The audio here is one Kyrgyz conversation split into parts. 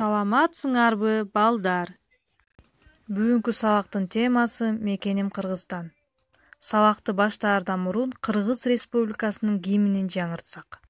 Саламатсыңарбы, балдар? Бүгүнкү сабактын темасы мекеним Кыргызстан. Сабакты баштаардан мурун Кыргыз Республикасынын гимнин жаңыртсак.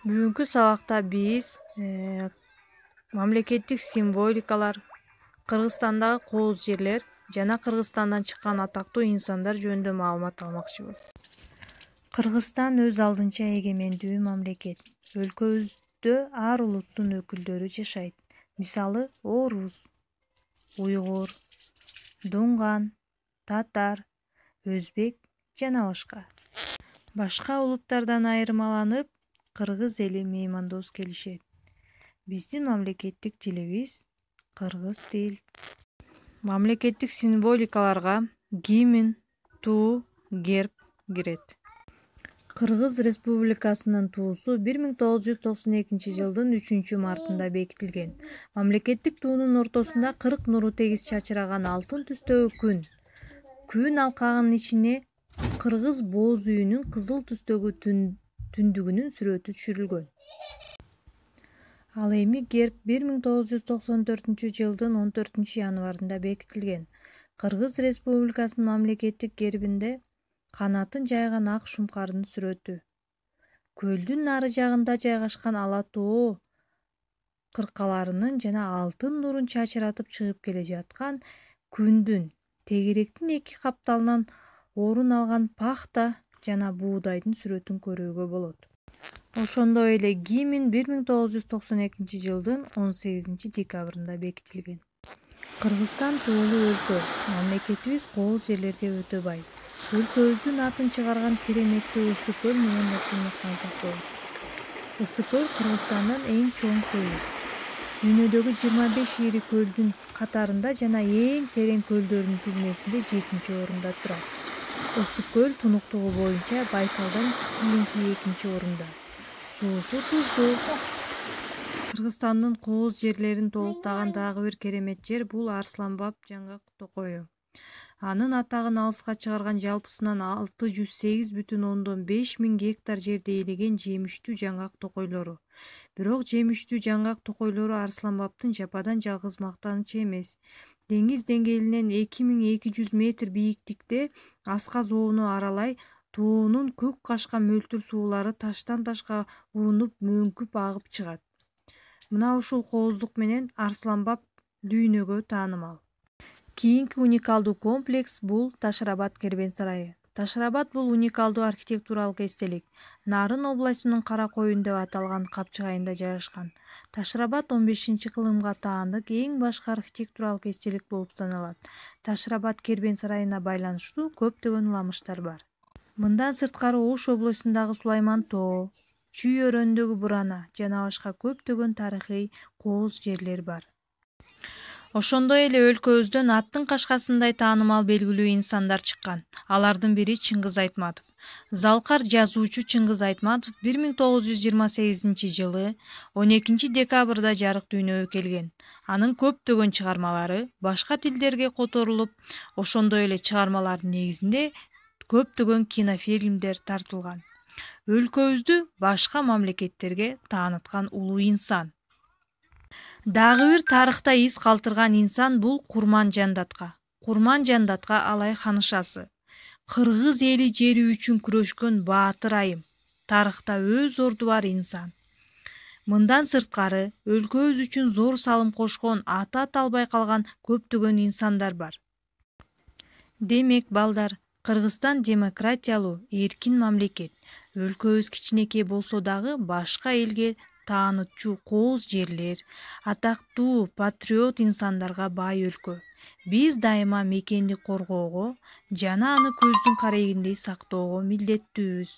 Бүгүнкү сабакта биз мамлекеттик символикалар, Кыргызстандагы кооз жерлер жана Кыргызстандан чыккан атактуу инсандар жөнүндө маалымат алмакчыбыз. Кыргызстан өз алдынча эгемендүү мамлекет. Өлкөбүздө ар улуттун өкүлдөрү жашайт. Мисалы, орус, уйгур, дунган, татар, өзбек жана башка. Башка улуттардан айырмаланып, кыргыз эли меймандос келишет. Биздин мамлекеттик тилибиз кыргыз тил. Мамлекеттик символикаларга гимн, туу, герб кирет. Кыргыз Республикасынын туусу 1992 жылдын 3-мартында бекитилген. Мамлекеттик туунун ортосунда 40 нуру тегиз чачыраган алтын түстөгү күн. Күн алкагынын ичине кыргыз бооз үйүнүн кызыл түстөгү түндүгүнүн сүрөтү түшүрүлгөн. Ал эми герб 1994 жылдын 14 январында бекитилген. Кыргыз Республикасынын мамлекеттик гербинде канатын жайган ак шумкардын сүрөтү. Көлдүн нары жагында жайгашкан ала тоо кыркаларынын жана алтын нурун чачыратып чыгып келе жаткан күндүн, тегеректин эки капталынан орун алган пахта жана буудайдын сүрөтүн көрүүгө болот. Ошондой эле гимн 1992 жылдын 18 декабрында бекитилген. Кыргызстан тоолуу өлкө. Мамлекетибиз кооз жерлерге өтө бай. Өлкөбүздүн атын чыгарган кереметтүү Ысык көл менен да сыймыктансак болот. Ысык көл Кыргызстандын эң чоң көлү. Дүйнөдөгү 25 ири көлдүн катарында жана эң терең көлдөрдүн тизмесинде 7-орунда турат. Ысык көл тунуктугу боюнча Байкалдан кийинки 2-орунда. Суусу туздуу. Кыргызстандын кооз жерлерин толуктаган дагы бир керемет жер бул Арсланбаб жаңгак токою. Анын атагын алыска чыгарган жалпысынан 608,5 миң гектар жерди ээлеген жемиштүү жаңгак токойлору. Бирок жемиштүү жаңгак токойлору Арсланбабтын жападан жалгыз мактанычы эмес. Деңиз деңгээлинен 2200 метр бийиктикте Асказ оону аралай тоонун көк кашка мөлтүр суулары таштан ташка урунуп мөңкүп агып чыгат. Мына ушул кооздук менен Арсланбаб дүйнөгө таанымал. Кийинки уникалдуу комплекс бул Ташрабат кербен сарайы. Ташрабат бул уникалдуу архитектуралык эстелик. Нарын областынын Каракоюн деп аталган капчыгайында жайгашкан. Ташрабат 15-кылымга таандык эң башкы архитектуралык эстелик болуп саналат. Ташрабат кербен сарайына байланыштуу көптөгөн уламыштар бар. Мындан сырткары Ош областындагы Сулайман тоо, Чүй өрөөнүндөгү Бурана жана башка көптөгөн тарыхый кооз жерлер бар. Ошондой эле өлкөбүздөн аттын кашкасындай таанымал белгилүү инсандар чыккан. Алардын бири Чыңгыз Айтматов. Залкар жазуучу Чыңгыз Айтматов 1928 жылы 12 декабрда жарык дүйнөгө келген. Анын көптөгөн чыгармалары башка тилдерге которулуп, ошондой эле чыгармалардын негизинде көптөгөн кинофильмдер тартылган. Өлкөбүздү башка мамлекеттерге тааныткан улуу инсан. Дагы бир тарыхта из калтырган инсан бул Курман Жандатка. Курман Жандатка Алай ханышасы. Кыргыз эли жери үчүн күрөшкөн баатыр айым. Тарыхта өз орду бар инсан. Мындан сырткары өлкөбүз үчүн зор салым кошкон, аты аталбай калган көптөгөн инсандар бар. Демек, балдар, Кыргызстан демократиялуу, эркин мамлекет. Өлкөбүз кичинекей болсо дагы башка элге таанычуу кооз жерлер, атактуу патриот инсандарга бай өлкө. Биз дайыма мекенди коргоого жана аны көздүн карегиндей сактоого милдеттүүбүз.